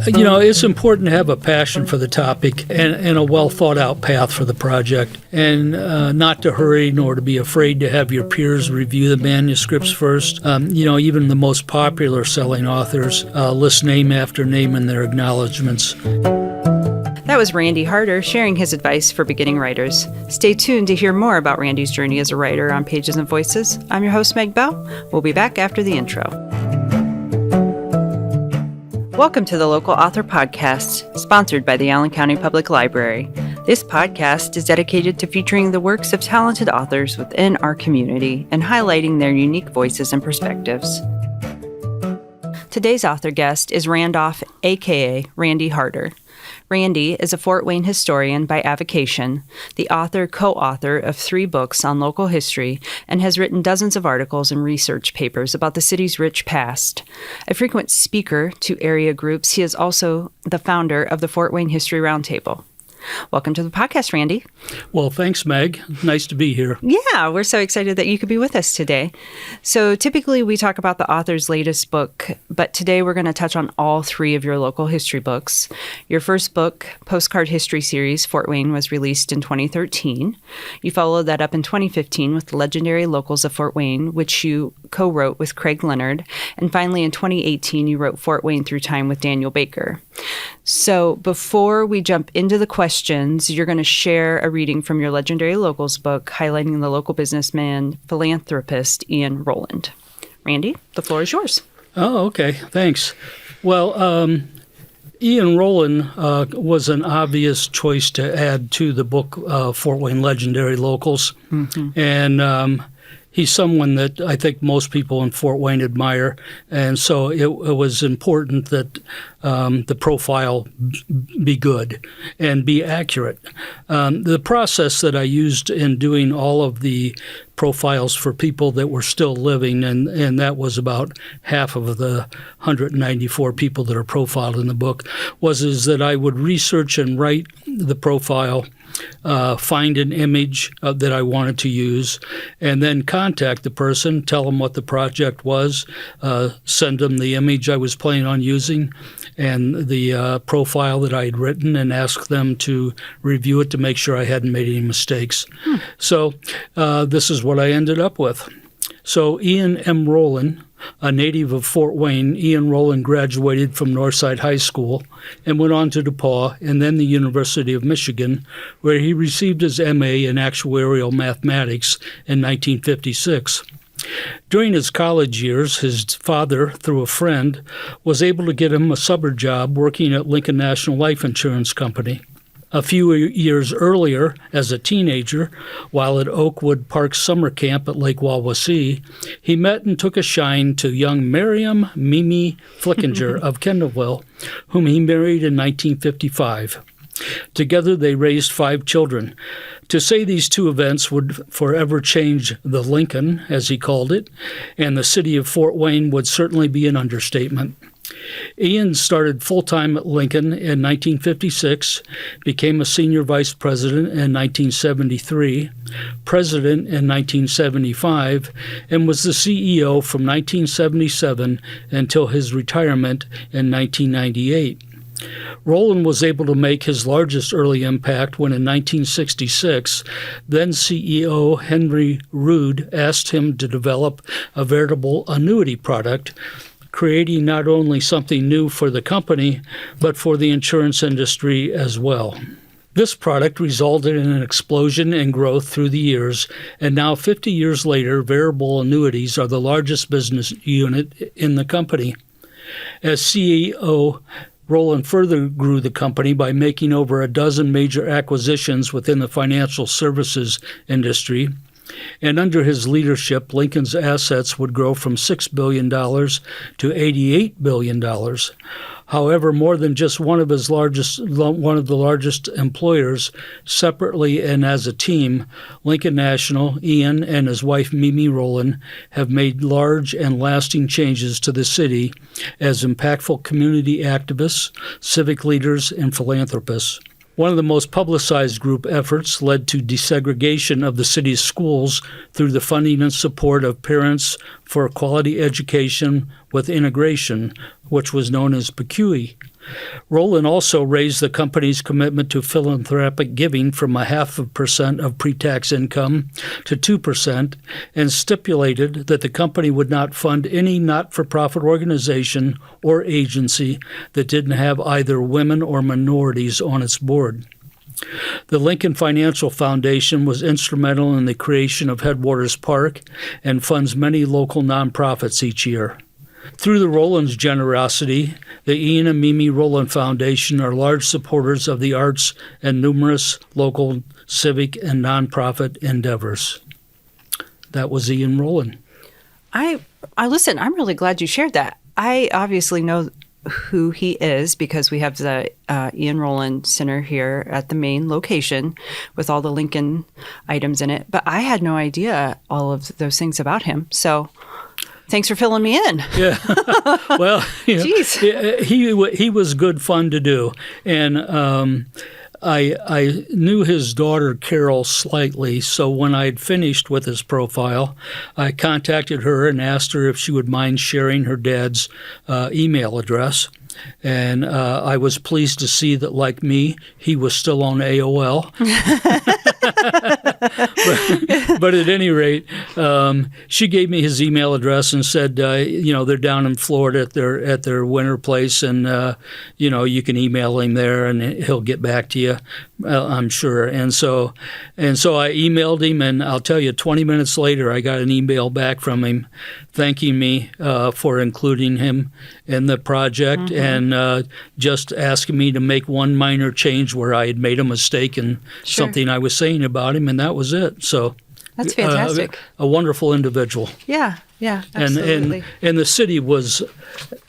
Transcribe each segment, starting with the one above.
It's important to have a passion for the topic and a well-thought-out path for the project, and not to hurry nor to be afraid to have your peers review the manuscripts first. Even the most popular selling authors list name after name in their acknowledgments. That was Randy Harter sharing his advice for beginning writers. Stay tuned to hear more about Randy's journey as a writer on Pages and Voices. I'm your host, Meg Bell. We'll be back after the intro. Welcome to the Local Author Podcast, sponsored by the Allen County Public Library. This podcast is dedicated to featuring the works of talented authors within our community and highlighting their unique voices and perspectives. Today's author guest is Randolph, a.k.a. Randy Harter. Randy is a Fort Wayne historian by avocation, the co-author of 3 books on local history, and has written dozens of articles and research papers about the city's rich past. A frequent speaker to area groups, he is also the founder of the Fort Wayne History Roundtable. Welcome to the podcast, Randy. Well, thanks, Meg. Nice to be here. Yeah, we're so excited that you could be with us today. So typically we talk about the author's latest book, but today we're going to touch on all 3 of your local history books. Your first book, Postcard History Series, Fort Wayne, was released in 2013. You followed that up in 2015 with The Legendary Locals of Fort Wayne, which you co-wrote with Craig Leonard. And finally, in 2018, you wrote Fort Wayne Through Time with Daniel Baker. So before we jump into the questions, you're going to share a reading from your Legendary Locals book highlighting the local businessman, philanthropist, Ian Rowland. Randy, the floor is yours. Oh, okay. Thanks. Well, Ian Rowland was an obvious choice to add to the book, Fort Wayne Legendary Locals. Mm-hmm. And he's someone that I think most people in Fort Wayne admire, and so it was important that the profile be good and be accurate. The process that I used in doing all of the profiles for people that were still living, and that was about half of the 194 people that are profiled in the book, is that I would research and write the profile, find an image that I wanted to use, and then contact the person, tell them what the project was, send them the image I was planning on using, and the profile that I had written, and ask them to review it to make sure I hadn't made any mistakes. So this is what I ended up with. So Ian M. Rowland, a native of Fort Wayne, Ian Rowland graduated from Northside High School and went on to DePauw and then the University of Michigan, where he received his M.A. in actuarial mathematics in 1956. During his college years, his father, through a friend, was able to get him a summer job working at Lincoln National Life Insurance Company. A few years earlier, as a teenager, while at Oakwood Park Summer Camp at Lake Wawasee, he met and took a shine to young Miriam Mimi Flickinger of Kendallville, whom he married in 1955. Together they raised 5 children. To say these 2 events would forever change the Lincoln, as he called it, and the city of Fort Wayne would certainly be an understatement. Ian started full-time at Lincoln in 1956, became a senior vice president in 1973, president in 1975, and was the CEO from 1977 until his retirement in 1998. Rowland was able to make his largest early impact when in 1966, then CEO Henry Rood asked him to develop a veritable annuity product, creating not only something new for the company, but for the insurance industry as well. This product resulted in an explosion in growth through the years, and now 50 years later, variable annuities are the largest business unit in the company. As CEO, Rowland further grew the company by making over a dozen major acquisitions within the financial services industry. And under his leadership, Lincoln's assets would grow from $6 billion to $88 billion. However, more than just one of the largest employers, separately and as a team, Lincoln National, Ian, and his wife Mimi Rowland have made large and lasting changes to the city as impactful community activists, civic leaders, and philanthropists. One of the most publicized group efforts led to desegregation of the city's schools through the funding and support of Parents for Quality Education with Integration, which was known as PQE. Rowland also raised the company's commitment to philanthropic giving from 0.5% of pre-tax income to 2% and stipulated that the company would not fund any not-for-profit organization or agency that didn't have either women or minorities on its board. The Lincoln Financial Foundation was instrumental in the creation of Headwaters Park and funds many local nonprofits each year. Through the Rowlands' generosity, the Ian and Mimi Rowland Foundation are large supporters of the arts and numerous local civic and nonprofit endeavors. That was Ian Rowland. I listen, I'm really glad you shared that. I obviously know who he is because we have the Ian Rowland Center here at the main location with all the Lincoln items in it. But I had no idea all of those things about him. So thanks for filling me in. Yeah. Well, he was good fun to do. And I knew his daughter, Carol, slightly, so when I'd finished with his profile, I contacted her and asked her if she would mind sharing her dad's email address. And I was pleased to see that, like me, he was still on AOL. but at any rate, she gave me his email address and said, they're down in Florida at their winter place, and you can email him there, and he'll get back to you, I'm sure. And so I emailed him, and I'll tell you, 20 minutes later, I got an email back from him thanking me for including him in the project and just asking me to make one minor change where I had made a mistake in something I was saying about him, and that was it. So that's fantastic. A wonderful individual. Yeah, absolutely. And the city was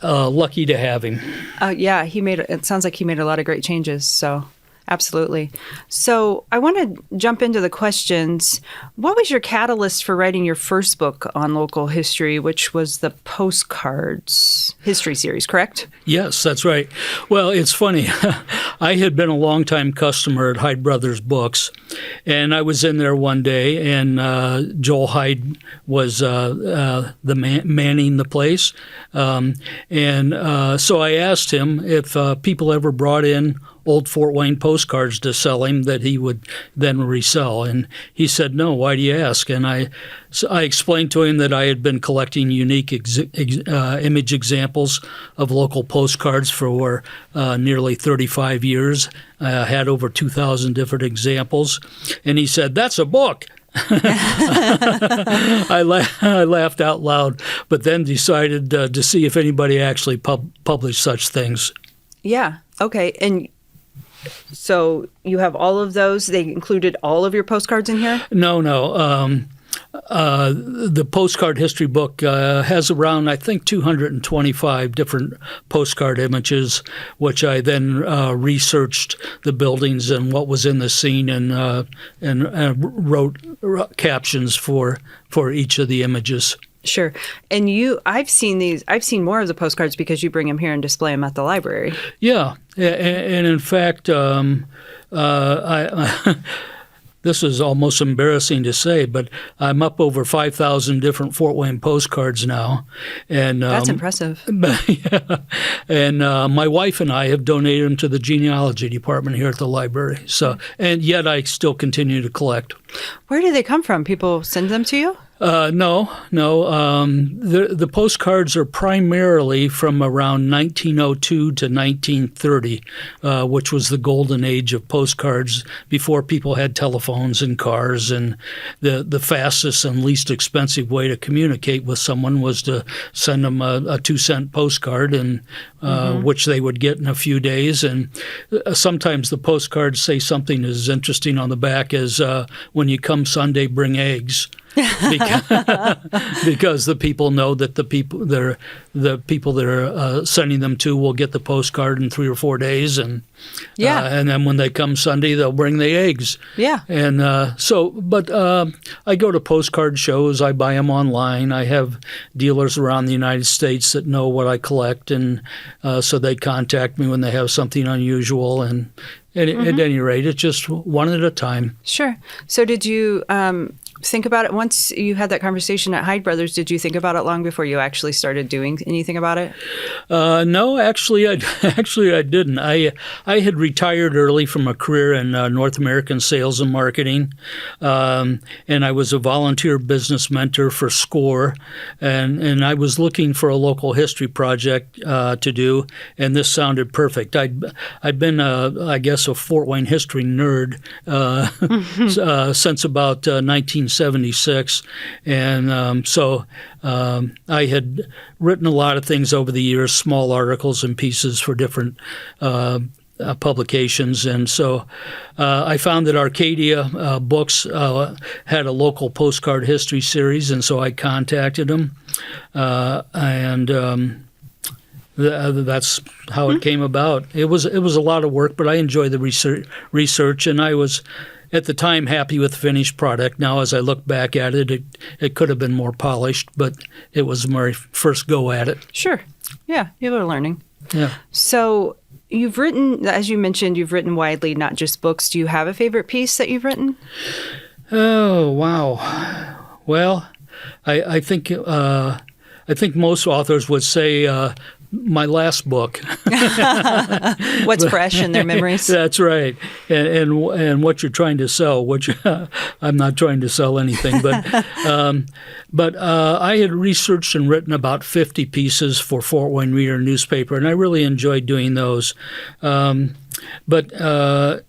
lucky to have him. It sounds like he made a lot of great changes, so absolutely. So I want to jump into the questions. What was your catalyst for writing your first book on local history, which was the Postcards History Series, correct? Yes, that's right. Well, it's funny. I had been a longtime customer at Hyde Brothers Books, and I was in there one day, and Joel Hyde was manning the place. So I asked him if people ever brought in old Fort Wayne postcards to sell him that he would then resell. And he said, no, why do you ask? And I explained to him that I had been collecting unique image examples of local postcards for nearly 35 years. I had over 2,000 different examples. And he said, that's a book. I laughed out loud, but then decided to see if anybody actually published such things. Yeah. Okay. And so you have all of those? They included all of your postcards in here? No. The postcard history book has around, I think, 225 different postcard images, which I then researched the buildings and what was in the scene and wrote captions for each of the images. Sure. And I've seen more of the postcards because you bring them here and display them at the library. Yeah. And in fact, this is almost embarrassing to say, but I'm up over 5,000 different Fort Wayne postcards now. And that's impressive. Yeah. And my wife and I have donated them to the genealogy department here at the library. So, and yet I still continue to collect. Where do they come from? People send them to you? No. The postcards are primarily from around 1902 to 1930, which was the golden age of postcards before people had telephones and cars, and the fastest and least expensive way to communicate with someone was to send them a 2-cent postcard, and which they would get in a few days. And sometimes the postcards say something as interesting on the back as when you come Sunday, bring eggs. because the people know that the people they're sending them to will get the postcard in 3 or 4 days, and and then when they come Sunday, they'll bring the eggs. Yeah. And I go to postcard shows. I buy them online. I have dealers around the United States that know what I collect, and so they contact me when they have something unusual. And at any rate, it's just one at a time. Sure. So did you think about it once you had that conversation at Hyde Brothers? Did you think about it long before you actually started doing anything about it? No, actually, I didn't. I had retired early from a career in North American sales and marketing, and I was a volunteer business mentor for SCORE, and I was looking for a local history project to do, and this sounded perfect. I'd been, I guess, a Fort Wayne history nerd since about 1976, and so I had written a lot of things over the years, small articles and pieces for different publications, and so I found that Arcadia Books had a local postcard history series, and so I contacted them, and that's how it came about. It was a lot of work, but I enjoyed the research, and I was at the time happy with the finished product. Now, as I look back at it, it could have been more polished, but it was my first go at it. Sure. Yeah, you were learning. Yeah. So you've written, as you mentioned, you've written widely, not just books. Do you have a favorite piece that you've written? Oh, wow. Well, I think most authors would say my last book. What's fresh in their memories? That's right, and what you're trying to sell. Which I'm not trying to sell anything, but I had researched and written about 50 pieces for Fort Wayne Reader newspaper, and I really enjoyed doing those. But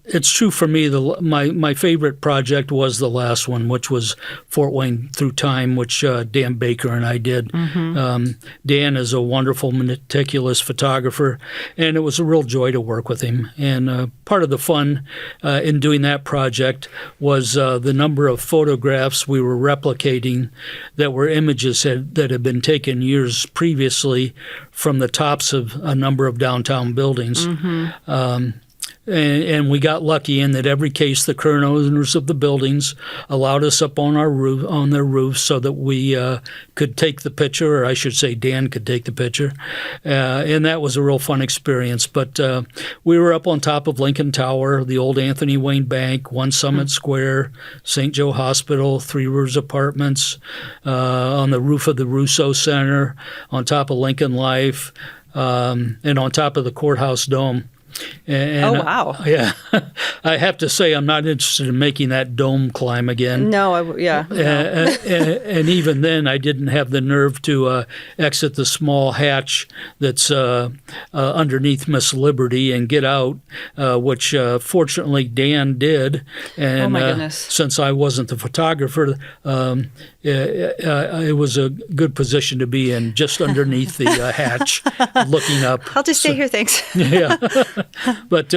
it's true for me. My favorite project was the last one, which was Fort Wayne Through Time, which Dan Baker and I did. Mm-hmm. Dan is a wonderful, meticulous photographer, and it was a real joy to work with him. And part of the fun in doing that project was the number of photographs we were replicating that were images that had been taken years previously from the tops of a number of downtown buildings. Mm-hmm. And we got lucky in that every case the current owners of the buildings allowed us up on their roofs so that we could take the picture, or I should say Dan could take the picture. And that was a real fun experience. But we were up on top of Lincoln Tower, the old Anthony Wayne Bank, One Summit Square, St. Joe Hospital, Three Rivers Apartments, on the roof of the Russo Center, on top of Lincoln Life, and on top of the courthouse dome. And, oh, wow. Yeah. I have to say I'm not interested in making that dome climb again. No, yeah. No. And even then, I didn't have the nerve to exit the small hatch that's underneath Miss Liberty and get out, which fortunately Dan did. And oh, my goodness. Since I wasn't the photographer, it was a good position to be in, just underneath the hatch, looking up. I'll just stay here, thanks. Yeah. But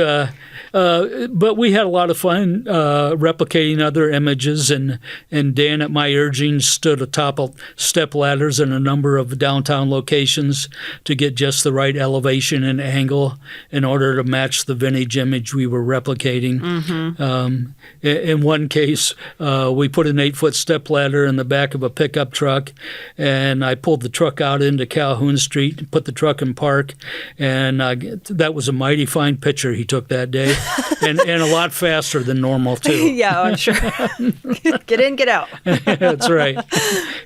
we had a lot of fun replicating other images, and Dan, at my urging, stood atop of step ladders in a number of downtown locations to get just the right elevation and angle in order to match the vintage image we were replicating. Mm-hmm. In one case, we put an 8-foot step ladder in the back of a pickup truck, and I pulled the truck out into Calhoun Street, put the truck in park, and that was a mighty fine picture he took that day. And a lot faster than normal, too. Yeah, I'm sure. Get in, get out. That's right.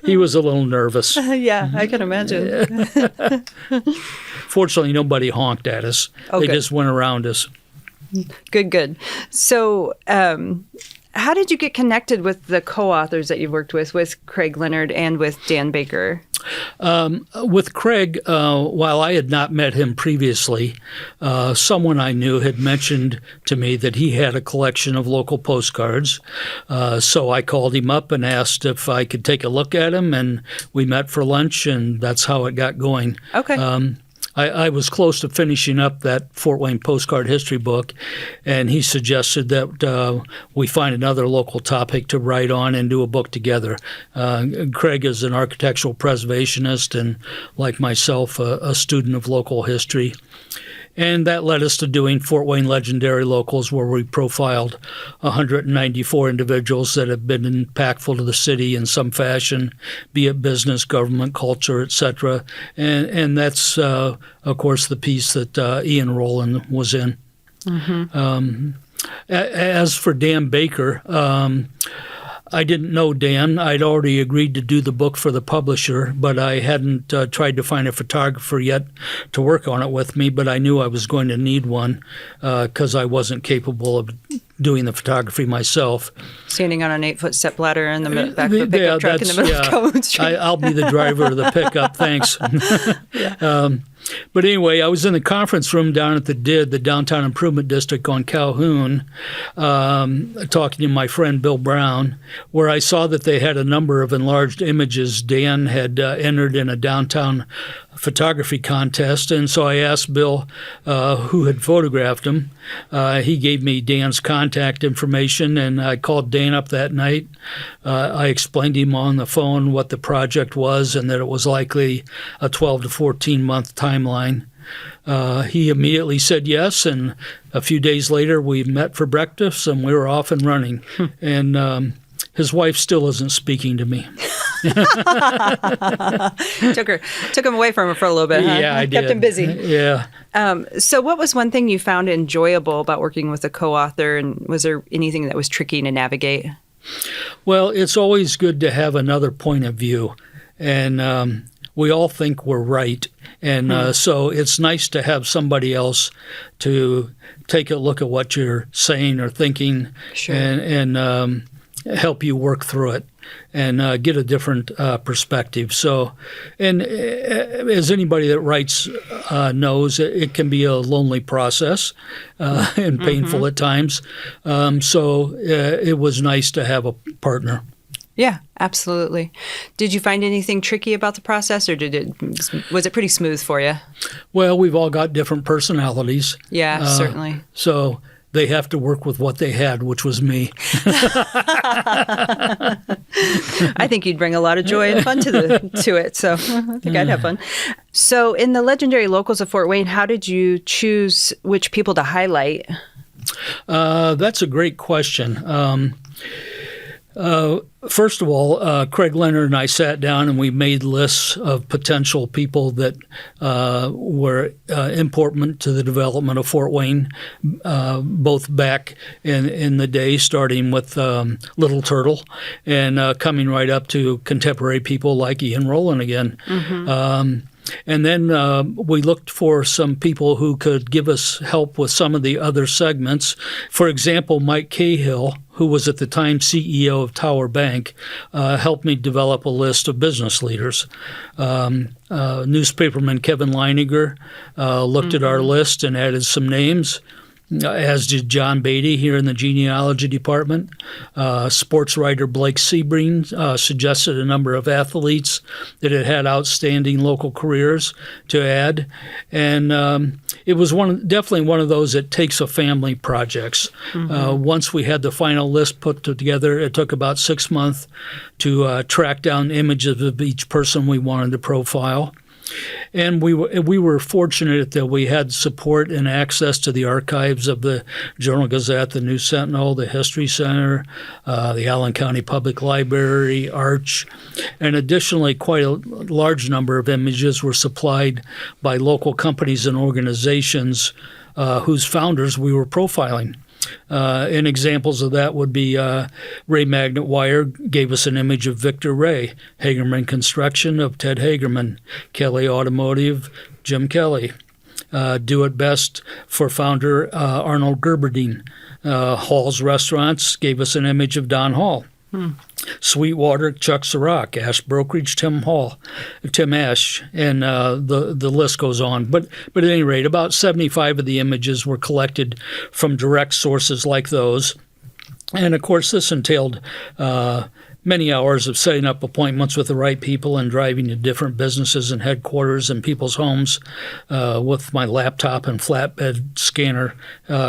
He was a little nervous. Yeah, I can imagine. Fortunately, nobody honked at us. Oh, they good. just went around us. Good. So how did you get connected with the co-authors that you worked with Craig Leonard and with Dan Baker? With Craig, while I had not met him previously, someone I knew had mentioned to me that he had a collection of local postcards. So I called him up and asked if I could take a look at them, and we met for lunch, and that's how it got going. Okay. I was close to finishing up that Fort Wayne postcard history book, and he suggested that we find another local topic to write on and do a book together. Craig is an architectural preservationist and, like myself, a student of local history. And that led us to doing Fort Wayne Legendary Locals, where we profiled 194 individuals that have been impactful to the city in some fashion, be it business, government, culture, etc. And that's, of course, the piece that Ian Rowland was in. Mm-hmm. As for Dan Baker, I didn't know Dan. I'd already agreed to do the book for the publisher, but I hadn't tried to find a photographer yet to work on it with me, but I knew I was going to need one because I wasn't capable of doing the photography myself. Standing on an 8-foot step ladder in the back of a pickup truck in the middle of Calhoun Street. I'll be the driver of the pickup, thanks. But anyway, I was in the conference room down at the DID, the Downtown Improvement District on Calhoun, talking to my friend Bill Brown, where I saw that they had a number of enlarged images. Dan had entered in a downtown photography contest, and so I asked Bill who had photographed him. He gave me Dan's contact information, and I called Dan up that night. I explained to him on the phone what the project was and that it was likely a 12 to 14-month timeline. He immediately said yes, and a few days later we met for breakfast, and we were off and running. And his wife still isn't speaking to me. Took him away from her for a little bit, huh? Yeah, I did. Kept him busy. Yeah. So what was one thing you found enjoyable about working with a co-author, and was there anything that was tricky to navigate? Well, it's always good to have another point of view, and we all think we're right, and so it's nice to have somebody else to take a look at what you're saying or thinking, Sure. and help you work through it and get a different perspective. So, and as anybody that writes knows, it can be a lonely process and painful at times. So it was nice to have a partner. Yeah, absolutely. Did you find anything tricky about the process, or was it pretty smooth for you? Well, we've all got different personalities. Yeah, certainly. So they have to work with what they had, which was me. I think you'd bring a lot of joy and fun to it, so I think I'd have fun. So in the legendary locals of Fort Wayne, how did you choose which people to highlight? That's a great question. First of all, Craig Leonard and I sat down and we made lists of potential people that were important to the development of Fort Wayne, both back in the day, starting with Little Turtle and coming right up to contemporary people like Ian Rowland again. And then we looked for some people who could give us help with some of the other segments. For example, Mike Cahill, who was at the time CEO of Tower Bank, helped me develop a list of business leaders. Newspaperman Kevin Leininger looked at our list and added some names, as did John Beatty here in the genealogy department. Sports writer Blake Sebring suggested a number of athletes that had had outstanding local careers to add. And it was definitely one of those that takes a family projects. Once we had the final list put together, it took about 6 months to track down images of each person we wanted to profile. And we were fortunate that we had support and access to the archives of the Journal-Gazette, the News Sentinel, the History Center, the Allen County Public Library, Arch, and additionally quite a large number of images were supplied by local companies and organizations whose founders we were profiling. And examples of that would be Ray Magnet Wire gave us an image of Victor Ray, Hagerman Construction of Ted Hagerman, Kelly Automotive, Jim Kelly. Do It Best for founder Arnold Gerberding. Hall's Restaurants gave us an image of Don Hall. Sweetwater, Chuck Sirach, Ash Brokerage, Tim Ash, and the list goes on. But at any rate, about 75 of the images were collected from direct sources like those. And of course, this entailed many hours of setting up appointments with the right people and driving to different businesses and headquarters and people's homes with my laptop and flatbed scanner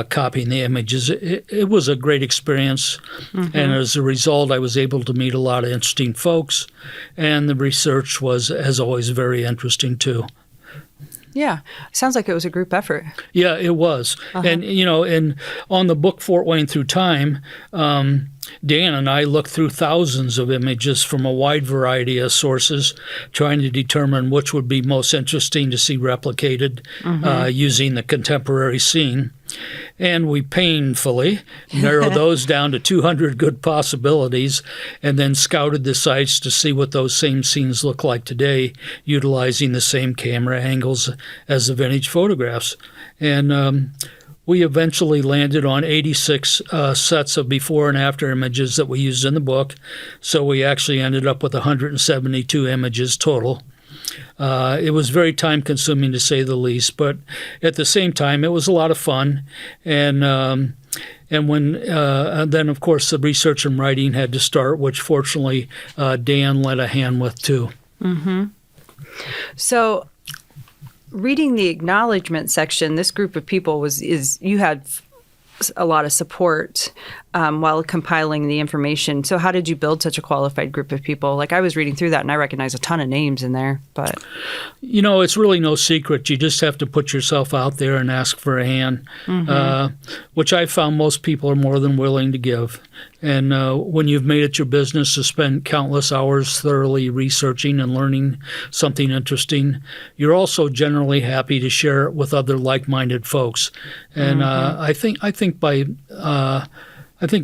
copying the images. It was a great experience, and as a result, I was able to meet a lot of interesting folks, and the research was, as always, very interesting too. Yeah, sounds like it was a group effort. Yeah, it was. And, and on the book Fort Wayne Through Time, Dan and I looked through thousands of images from a wide variety of sources, trying to determine which would be most interesting to see replicated using the contemporary scene. and we painfully narrowed those down to 200 good possibilities, and then scouted the sites to see what those same scenes look like today, utilizing the same camera angles as the vintage photographs. And we eventually landed on 86 sets of before and after images that we used in the book, so we actually ended up with 172 images total. It was very time-consuming, to say the least, but at the same time, it was a lot of fun. And then, of course, the research and writing had to start, which fortunately Dan lent a hand with too. Mm-hmm. So, reading the acknowledgement section, this group of people you had a lot of support while compiling the information. So how did you build such a qualified group of people? Like, I was reading through that and I recognize a ton of names in there, but it's really no secret. You just have to put yourself out there and ask for a hand, which I found most people are more than willing to give. And when you've made it your business to spend countless hours thoroughly researching and learning something interesting, you're also generally happy to share it with other like-minded folks. And I think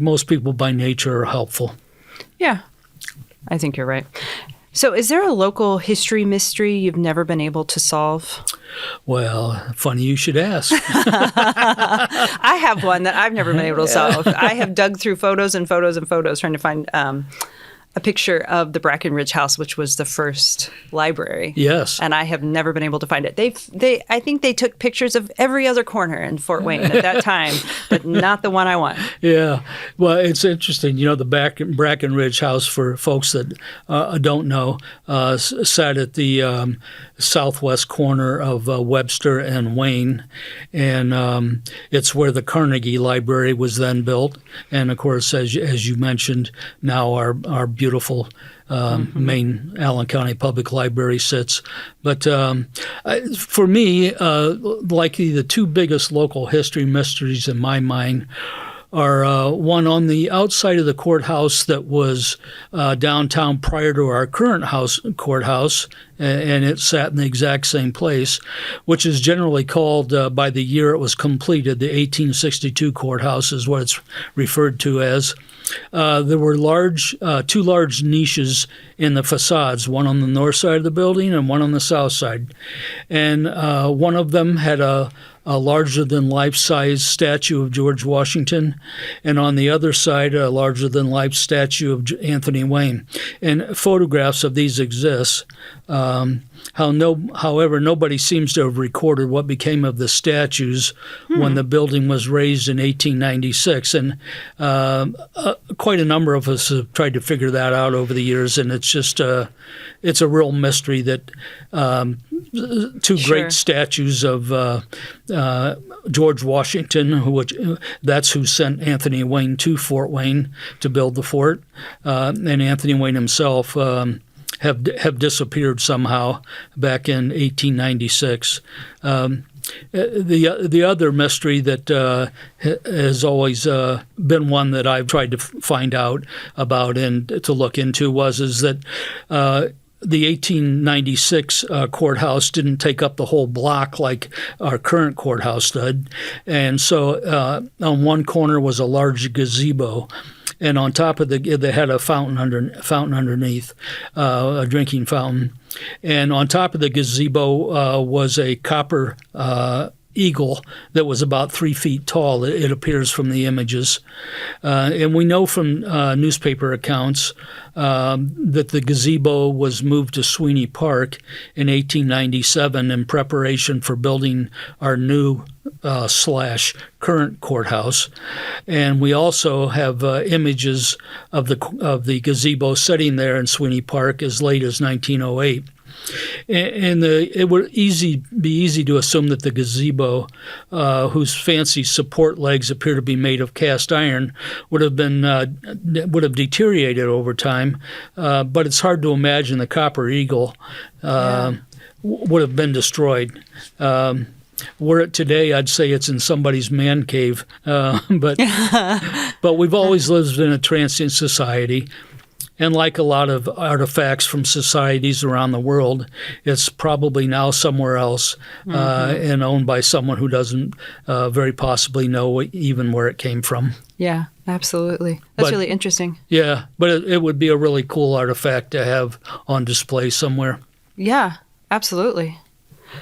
most people by nature are helpful. Yeah, I think you're right. So is there a local history mystery you've never been able to solve? Well, funny you should ask. I have one that I've never been able to solve. I have dug through photos and photos and photos trying to find a picture of the Brackenridge House, which was the first library. Yes. And I have never been able to find it. I think they took pictures of every other corner in Fort Wayne at that time, but not the one I want. Yeah. Well, it's interesting. The Brackenridge House, for folks that don't know, sat at the southwest corner of Webster and Wayne, and it's where the Carnegie Library was then built. And of course, as you mentioned, now our beautiful main Allen County Public Library sits. But for me, likely the two biggest local history mysteries in my mind are one on the outside of the courthouse that was downtown prior to our current courthouse, and it sat in the exact same place, which is generally called, by the year it was completed, the 1862 courthouse is what it's referred to as. There were two large niches in the facades, one on the north side of the building and one on the south side. And one of them had a larger-than-life-size statue of George Washington, and on the other side, a larger-than-life statue of Anthony Wayne. And photographs of these exist. However, nobody seems to have recorded what became of the statues when the building was raised in 1896. And quite a number of us have tried to figure that out over the years, and it's just it's a real mystery that two great statues of George Washington, that's who sent Anthony Wayne to Fort Wayne to build the fort, and Anthony Wayne himself have disappeared somehow back in 1896. The other mystery that has always been one that I've tried to find out about and to look into is that the 1896 courthouse didn't take up the whole block like our current courthouse did. And so on one corner was a large gazebo. And on top of they had a fountain underneath, a drinking fountain. And on top of the gazebo was a copper eagle that was about 3 feet tall, it appears from the images. And we know from newspaper accounts that the gazebo was moved to Sweeney Park in 1897 in preparation for building our new /current courthouse. And we also have images of the gazebo sitting there in Sweeney Park as late as 1908. And it would be easy to assume that the gazebo, whose fancy support legs appear to be made of cast iron, would have deteriorated over time. But it's hard to imagine the copper eagle would have been destroyed. Were it today, I'd say it's in somebody's man cave. But we've always lived in a transient society. And like a lot of artifacts from societies around the world, it's probably now somewhere else and owned by someone who doesn't very possibly know even where it came from. Yeah, absolutely. That's really interesting. Yeah, but it would be a really cool artifact to have on display somewhere. Yeah, absolutely.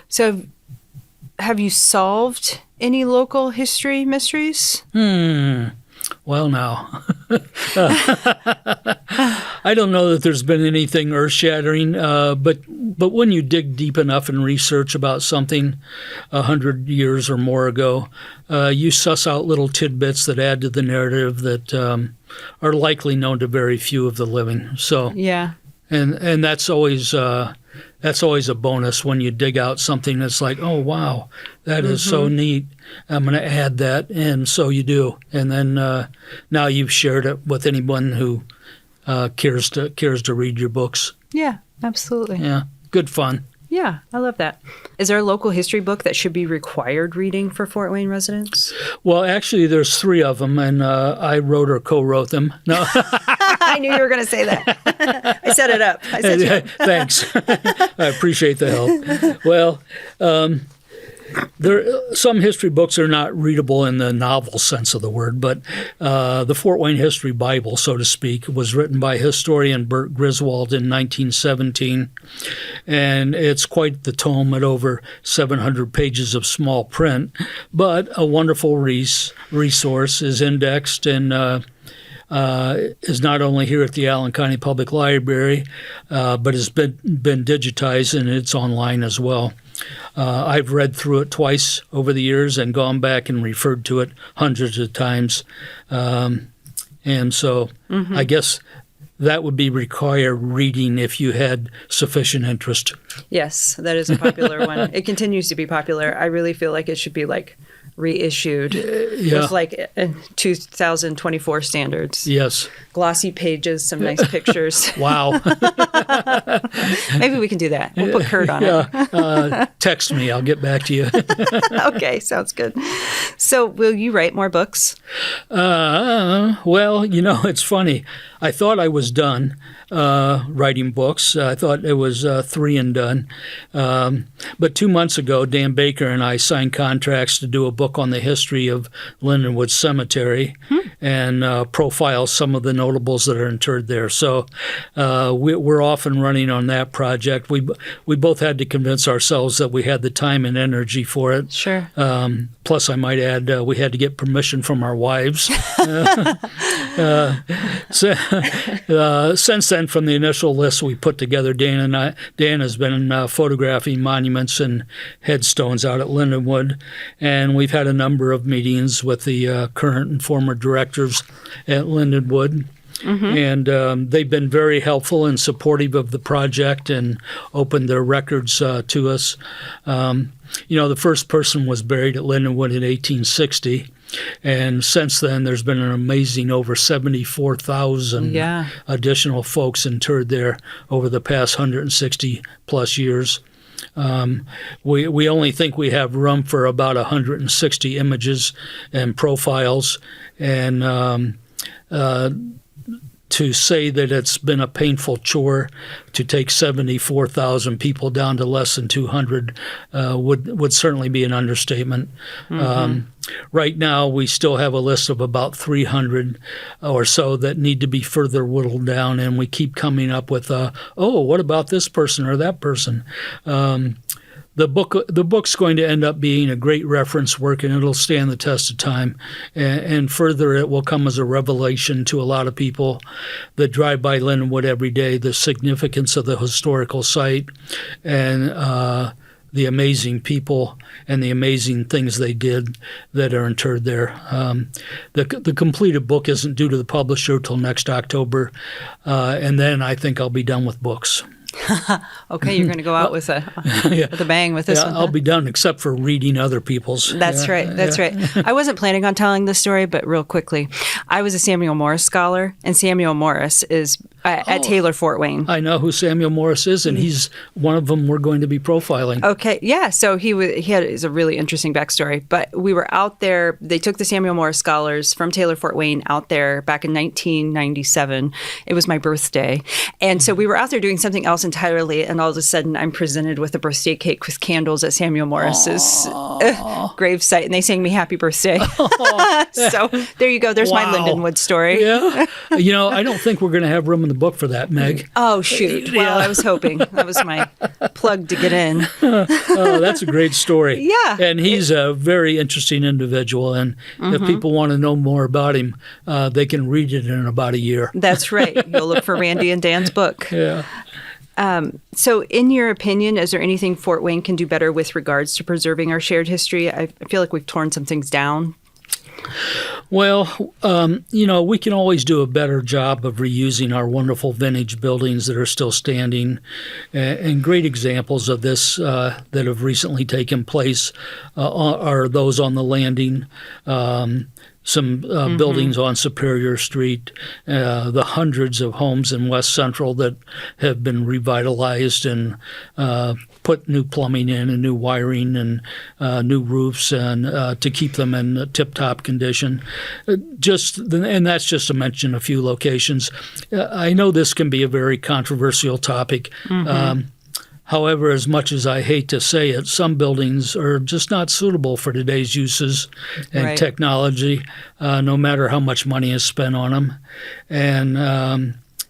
So have you solved any local history mysteries? Well, now, I don't know that there's been anything earth-shattering, but when you dig deep enough and research about something 100 years or more ago, you suss out little tidbits that add to the narrative that are likely known to very few of the living. So, yeah, and that's always a bonus when you dig out something that's like, oh, wow, that is so neat. I'm going to add that, and so you do. And then now you've shared it with anyone who cares to read your books. Yeah, absolutely. Yeah, good fun. Yeah, I love that. Is there a local history book that should be required reading for Fort Wayne residents? Well, actually, there's 3 of them, and I wrote or co-wrote them. No. I knew you were going to say that. I set it up. Thanks. I appreciate the help. Well, some history books are not readable in the novel sense of the word, but the Fort Wayne History Bible, so to speak, was written by historian Bert Griswold in 1917, and it's quite the tome at over 700 pages of small print, but a wonderful resource, is indexed and is not only here at the Allen County Public Library, but has been digitized and it's online as well. I've read through it twice over the years and gone back and referred to it hundreds of times. And so I guess that would be required reading if you had sufficient interest. Yes, that is a popular one. It continues to be popular. I really feel like it should be reissued with 2024 standards. Yes. Glossy pages, some nice pictures. Wow. Maybe we can do that. We'll put Kurt on it. Text me. I'll get back to you. Okay, sounds good. So will you write more books? Well, it's funny. I thought I was done writing books. I thought it was 3 and done. But 2 months ago, Dan Baker and I signed contracts to do a book on the history of Lindenwood Cemetery and profile some of the notables that are interred there. So we're off and running on that project. We both had to convince ourselves that we had the time and energy for it. Sure. Plus, I might add, we had to get permission from our wives. Since then, from the initial list we put together, Dan has been photographing monuments and headstones out at Lindenwood, and we've had a number of meetings with the current and former directors at Lindenwood. And they've been very helpful and supportive of the project and opened their records to us. The first person was buried at Lindenwood in 1860. And since then, there's been an amazing over 74,000 additional folks interred there over the past 160 plus years. We only think we have room for about 160 images and profiles, and to say that it's been a painful chore to take 74,000 people down to less than 200 would certainly be an understatement. Right now, we still have a list of about 300 or so that need to be further whittled down, and we keep coming up with, what about this person or that person? The book's going to end up being a great reference work, and it'll stand the test of time. And further, it will come as a revelation to a lot of people that drive by Lindenwood every day, the significance of the historical site and the amazing people and the amazing things they did that are interred there. The completed book isn't due to the publisher till next October, and then I think I'll be done with books. Okay, you're going to go out with a bang with this one. I'll be done, except for reading other people's. That's right. I wasn't planning on telling this story, but real quickly, I was a Samuel Morse scholar, and Samuel Morse is at Taylor Fort Wayne. I know who Samuel Morse is, and he's one of them we're going to be profiling. Okay, yeah. So is a really interesting backstory. But we were out there. They took the Samuel Morse scholars from Taylor Fort Wayne out there back in 1997. It was my birthday, and so we were out there doing something else entirely. And all of a sudden, I'm presented with a birthday cake with candles at Samuel Morse's gravesite, and they sang me "Happy Birthday." So there you go. There's my Lindenwood story. Yeah. I don't think we're going to have room in the book for that, Meg. Oh, shoot. Well, I was hoping. That was my plug to get in. Oh, that's a great story. Yeah. And he's a very interesting individual. And if people want to know more about him, they can read it in about a year. That's right. You'll look for Randy and Dan's book. Yeah. So in your opinion, is there anything Fort Wayne can do better with regards to preserving our shared history? I feel like we've torn some things down. Well, we can always do a better job of reusing our wonderful vintage buildings that are still standing. And great examples of this that have recently taken place are those on the Landing, some buildings on Superior Street, the hundreds of homes in West Central that have been revitalized and put new plumbing in and new wiring and new roofs and to keep them in tip-top condition. And that's just to mention a few locations. I know this can be a very controversial topic. However, as much as I hate to say it, some buildings are just not suitable for today's uses and technology, no matter how much money is spent on them.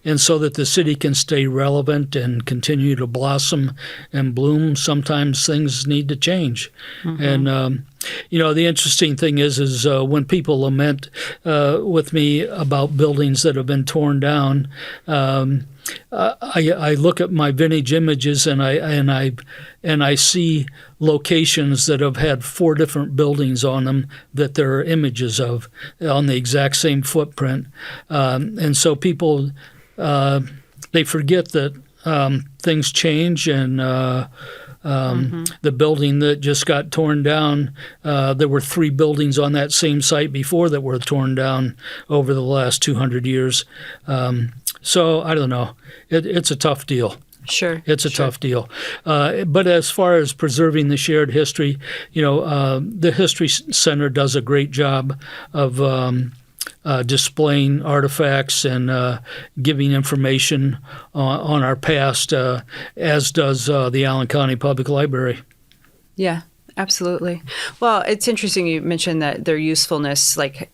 And so that the city can stay relevant and continue to blossom and bloom, sometimes things need to change. And, the interesting thing is when people lament with me about buildings that have been torn down, I look at my vintage images and I see locations that have had 4 different buildings on them that there are images of on the exact same footprint, and so people they forget that things change and. The building that just got torn down, there were 3 buildings on that same site before that were torn down over the last 200 years. So I don't know. It's a tough deal. Sure. It's a tough deal. But as far as preserving the shared history, the History Center does a great job of displaying artifacts and giving information on our past, as does the Allen County Public Library. Yeah, absolutely. Well, it's interesting you mentioned that their usefulness, like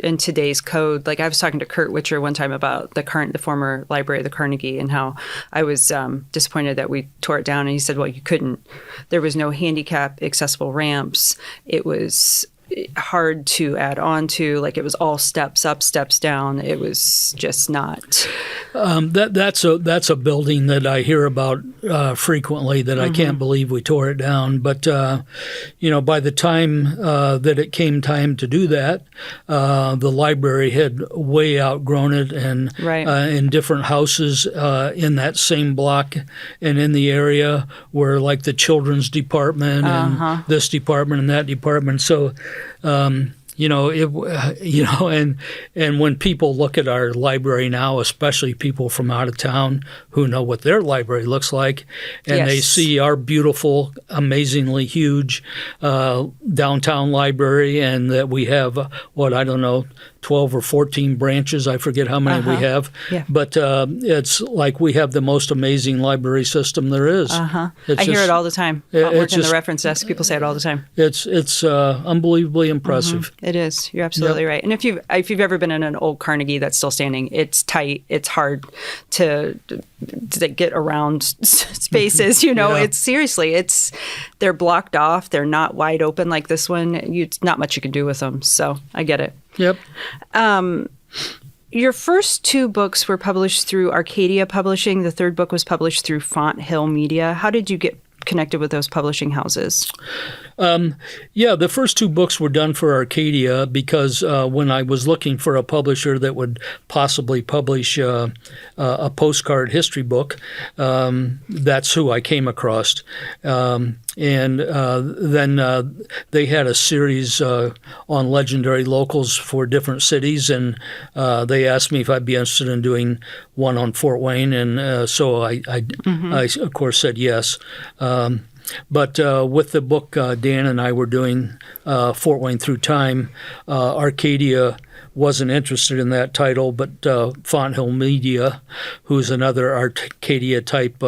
in today's code. Like I was talking to Kurt Witcher one time about the former library, the Carnegie, and how I was disappointed that we tore it down. And he said, well, you couldn't. There was no handicap accessible ramps. It was hard to add on to, like it was all steps up, steps down. It was just not. That's a building that I hear about frequently that I can't believe we tore it down. But by the time that it came time to do that, the library had way outgrown it, and in different houses in that same block and in the area were like the children's department and this department and that department. So. And when people look at our library now, especially people from out of town who know what their library looks like, and they see our beautiful, amazingly huge downtown library, and that we have 12 or 14 branches. I forget how many we have. Yeah. But it's like we have the most amazing library system there is. I hear it all the time. I work in the reference desk. People say it all the time. It's unbelievably impressive. It is. You're absolutely right. And if you've ever been in an old Carnegie that's still standing, it's tight. It's hard to get around spaces. They're blocked off. They're not wide open like this one. Not much you can do with them. So I get it. Yep. Your first 2 books were published through Arcadia Publishing. The third book was published through Font Hill Media. How did you get connected with those publishing houses? Yeah, the first two books were done for Arcadia because when I was looking for a publisher that would possibly publish a postcard history book, that's who I came across. And then they had a series on legendary locals for different cities, and they asked me if I'd be interested in doing one on Fort Wayne, and so I of course said yes. But with the book Dan and I were doing, Fort Wayne Through Time, Arcadia wasn't interested in that title, but Fonthill Media, who's another Arcadia-type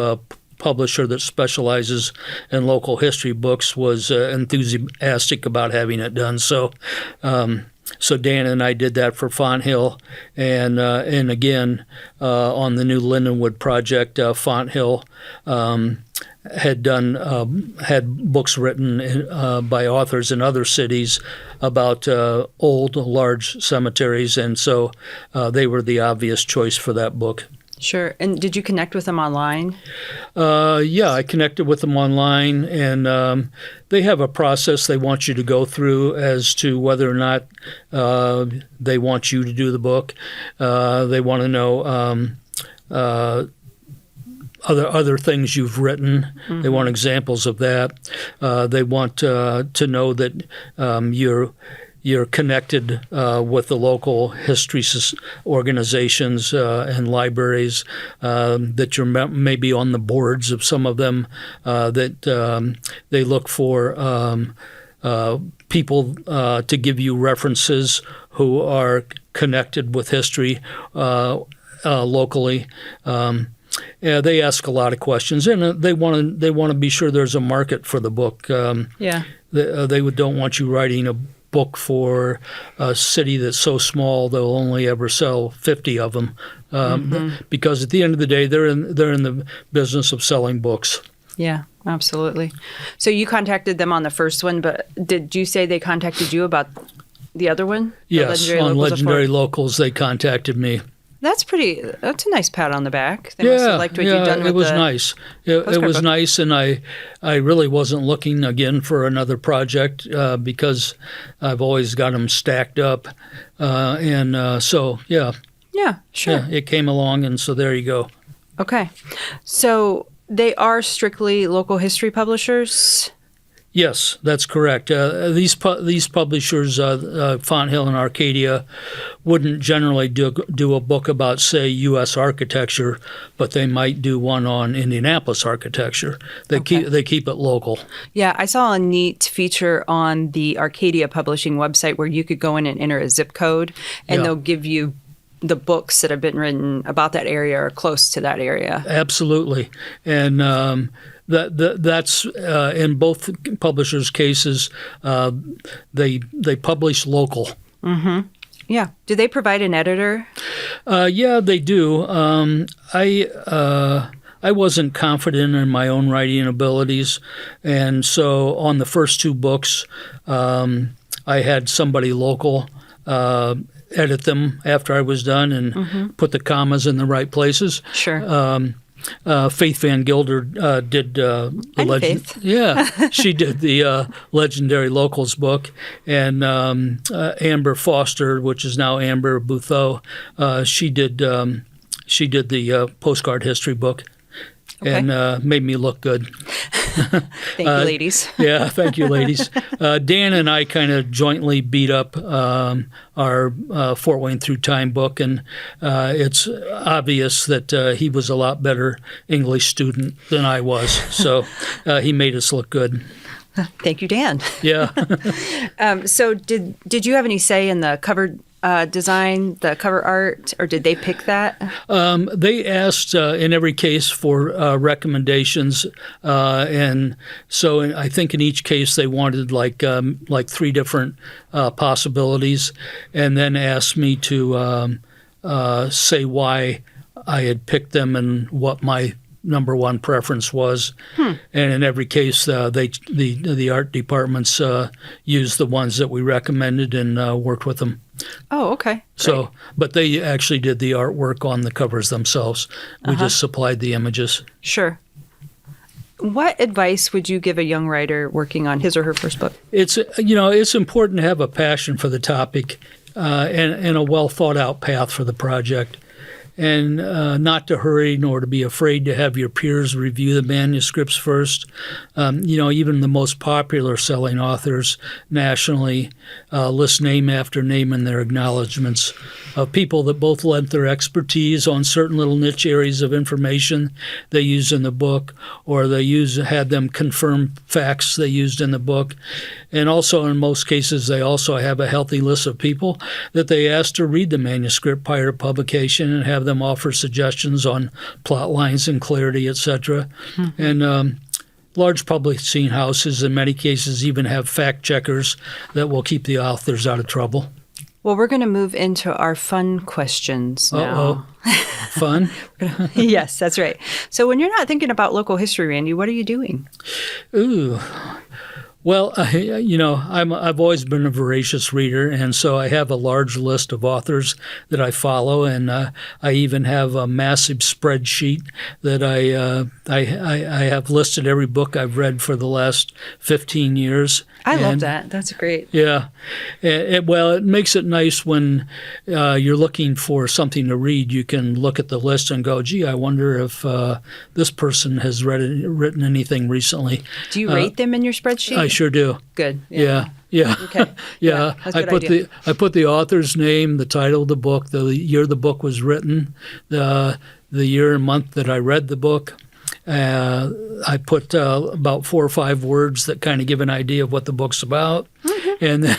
publisher that specializes in local history books, was enthusiastic about having it done. So Dan and I did that for Fonthill, and again on the new Lindenwood project, Fonthill had books written by authors in other cities about old, large cemeteries, and so they were the obvious choice for that book. Sure. And did you connect with them online? Yeah, I connected with them online, and they have a process they want you to go through as to whether or not they want you to do the book. They want to know other things you've written. Mm-hmm. They want examples of that. They want to know that you're connected with the local history organizations and libraries, that you're maybe on the boards of some of them, that they look for people to give you references who are connected with history locally. Yeah, they ask a lot of questions, and they want to be sure there's a market for the book. They don't want you writing a book for a city that's so small they'll only ever sell 50 of them, because at the end of the day, they're in the business of selling books. Yeah, absolutely. So you contacted them on the first one, but did you say they contacted you about the other one? Yes, on Legendary Locals, they contacted me. That's a nice pat on the back. They must have liked what you'd done with it was nice. It was nice, and I really wasn't looking again for another project because I've always got them stacked up, so yeah. Yeah, sure. Yeah, it came along, and so there you go. Okay, so they are strictly local history publishers. Yes, that's correct. These publishers, Fonthill and Arcadia, wouldn't generally do a book about, say, U.S. architecture, but they might do one on Indianapolis architecture. They keep it local. Yeah, I saw a neat feature on the Arcadia Publishing website where you could go in and enter a zip code, and they'll give you the books that have been written about that area or close to that area. Absolutely, and that's in both publishers' cases. They publish local. Mm-hmm. Yeah. Do they provide an editor? Yeah, they do. I wasn't confident in my own writing abilities, and so on the first two books, I had somebody local edit them after I was done and put the commas in the right places. Sure. Faith Van Gilder did the legend. Faith. Yeah, she did the Legendary Locals book, and Amber Foster, which is now Amber Boutheau, she did the postcard history book, and made me look good. Thank you, ladies. Yeah, thank you, ladies. Dan and I kind of jointly beat up our Fort Wayne Through Time book, and it's obvious that he was a lot better English student than I was, so he made us look good. Thank you, Dan. Yeah. So did you have any say in the cover design, the cover art, or did they pick that? They asked in every case for recommendations, and so I think in each case they wanted like three different possibilities, and then asked me to say why I had picked them and what my number one preference was. And in every case, the art departments used the ones that we recommended and worked with them. Oh, okay. Great. So, but they actually did the artwork on the covers themselves. We just supplied the images. Sure. What advice would you give a young writer working on his or her first book? It's important to have a passion for the topic and a well thought out path for the project, and not to hurry nor to be afraid to have your peers review the manuscripts first. Even the most popular selling authors nationally list name after name in their acknowledgments of people that both lent their expertise on certain little niche areas of information they used in the book, or had them confirm facts they used in the book. And also, in most cases, they also have a healthy list of people that they asked to read the manuscript prior to publication and have them offer suggestions on plot lines and clarity, etc. Mm-hmm. And large publishing houses, in many cases, even have fact checkers that will keep the authors out of trouble. Well, we're going to move into our fun questions now. Fun? Yes, that's right. So when you're not thinking about local history, Randy, what are you doing? Ooh. Well, I've always been a voracious reader, and so I have a large list of authors that I follow, and I even have a massive spreadsheet that I have listed every book I've read for the last 15 years. I love that. That's great. Yeah. It makes it nice when you're looking for something to read. You can look at the list and go, gee, I wonder if this person has written anything recently. Do you rate them in your spreadsheet? I sure do. Good. Yeah. Okay. Yeah. That's a good idea. I put the author's name, the title of the book, the year the book was written, the year and month that I read the book. I put about 4 or 5 words that kind of give an idea of what the book's about, and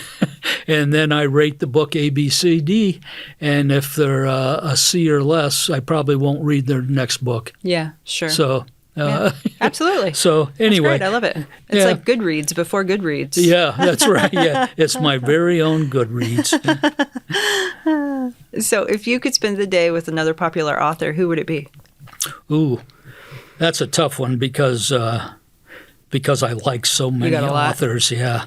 then I rate the book A, B, C, D, and if they're a C or less, I probably won't read their next book. Yeah, sure. So. Absolutely. So anyway, that's great. I love it. It's like Goodreads before Goodreads. Yeah, that's right. Yeah, it's my very own Goodreads. So if you could spend the day with another popular author, who would it be? Ooh, that's a tough one because I like so many authors. Yeah,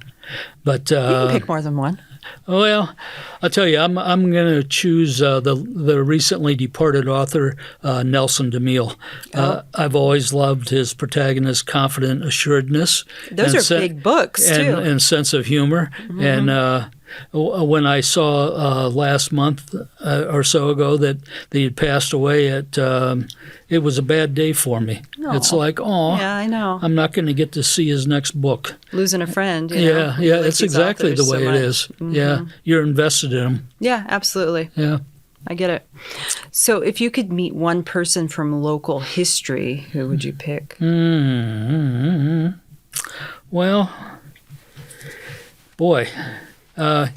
but you can pick more than one. Well, I'll tell you, I'm going to choose the recently departed author Nelson DeMille. I've always loved his protagonist's confident assuredness. Those are big books too, and sense of humor. Mm-hmm. And when I saw last month or so ago that he had passed away, it was a bad day for me. Oh. It's like, yeah, I know. I'm not going to get to see his next book. Losing a friend. Yeah, it's exactly the way it is. Mm-hmm. Yeah, you're invested in him. Yeah, absolutely. Yeah. I get it. So if you could meet one person from local history, who would you pick? Mm-hmm. Well, boy, rather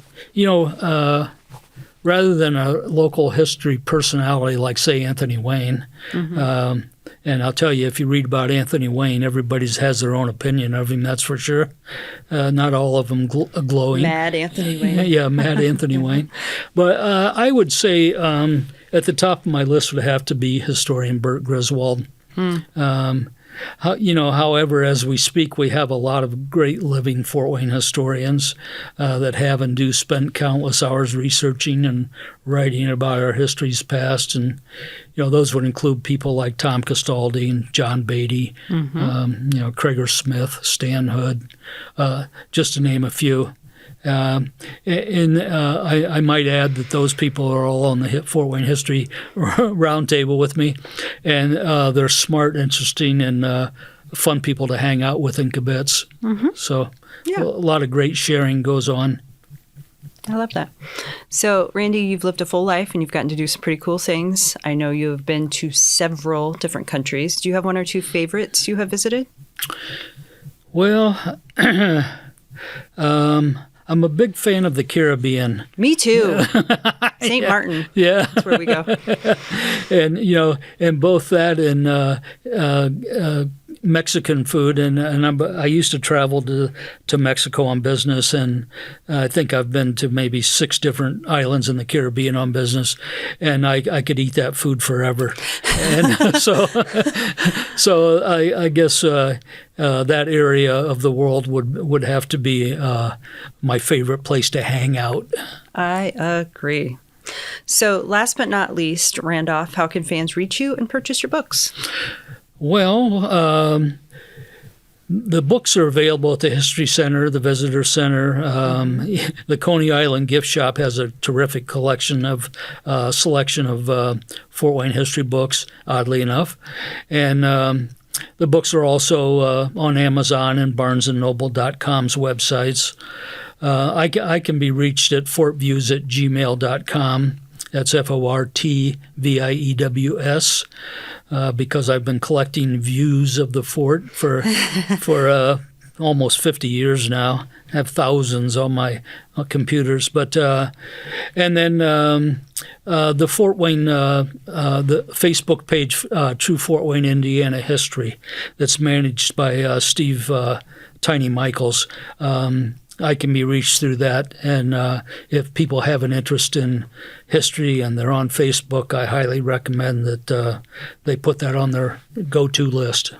than a local history personality like, say, Anthony Wayne, mm-hmm. And I'll tell you, if you read about Anthony Wayne, everybody has their own opinion of him, that's for sure. Not all of them glowing. Mad Anthony Wayne. Yeah, mad Anthony Wayne. But I would say at the top of my list would have to be historian Bert Griswold. However, as we speak, we have a lot of great living Fort Wayne historians that have and do spend countless hours researching and writing about our history's past. And, those would include people like Tom Castaldi and John Beatty, mm-hmm. Craiger Smith, Stan Hood, just to name a few. I might add that those people are all on the Fort Wayne History Roundtable with me, and they're smart, interesting, and fun people to hang out with in kibitz. Mm-hmm. So a lot of great sharing goes on. I love that. So, Randy, you've lived a full life and you've gotten to do some pretty cool things. I know you've been to several different countries. Do you have one or two favorites you have visited? Well, I'm a big fan of the Caribbean. Me too. St. Martin. Yeah. That's where we go. And, and both that and Mexican food. And I used to travel to Mexico on business, and I think I've been to maybe 6 different islands in the Caribbean on business, and I could eat that food forever. And so I guess that area of the world would have to be my favorite place to hang out. I agree. So last but not least, Randolph, how can fans reach you and purchase your books? Well, The books are available at the History Center, the Visitor Center. The Coney Island Gift Shop has a terrific selection of Fort Wayne history books, oddly enough. And the books are also on Amazon and BarnesandNoble.com's websites. I can be reached at fortviews@gmail.com. That's FORTVIEWS, because I've been collecting views of the fort for almost 50 years now. I have thousands on my computers. But and then the Fort Wayne, the Facebook page, True Fort Wayne, Indiana History, that's managed by Steve Tiny Michaels. I can be reached through that, and if people have an interest in history and they're on Facebook, I highly recommend that they put that on their go-to list.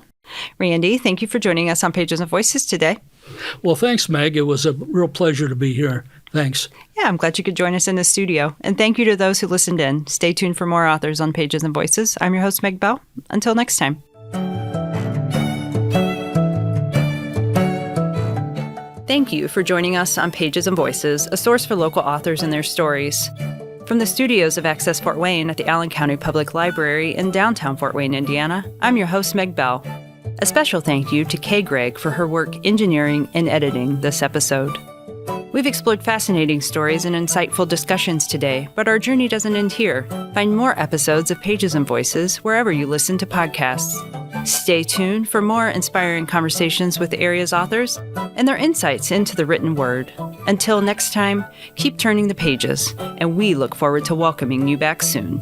Randy, thank you for joining us on Pages and Voices today. Well, thanks, Meg. It was a real pleasure to be here. Thanks. Yeah, I'm glad you could join us in the studio. And thank you to those who listened in. Stay tuned for more authors on Pages and Voices. I'm your host, Meg Bell. Until next time. Thank you for joining us on Pages and Voices, a source for local authors and their stories. From the studios of Access Fort Wayne at the Allen County Public Library in downtown Fort Wayne, Indiana, I'm your host, Meg Bell. A special thank you to Kay Gregg for her work engineering and editing this episode. We've explored fascinating stories and insightful discussions today, but our journey doesn't end here. Find more episodes of Pages and Voices wherever you listen to podcasts. Stay tuned for more inspiring conversations with the area's authors and their insights into the written word. Until next time, keep turning the pages, and we look forward to welcoming you back soon.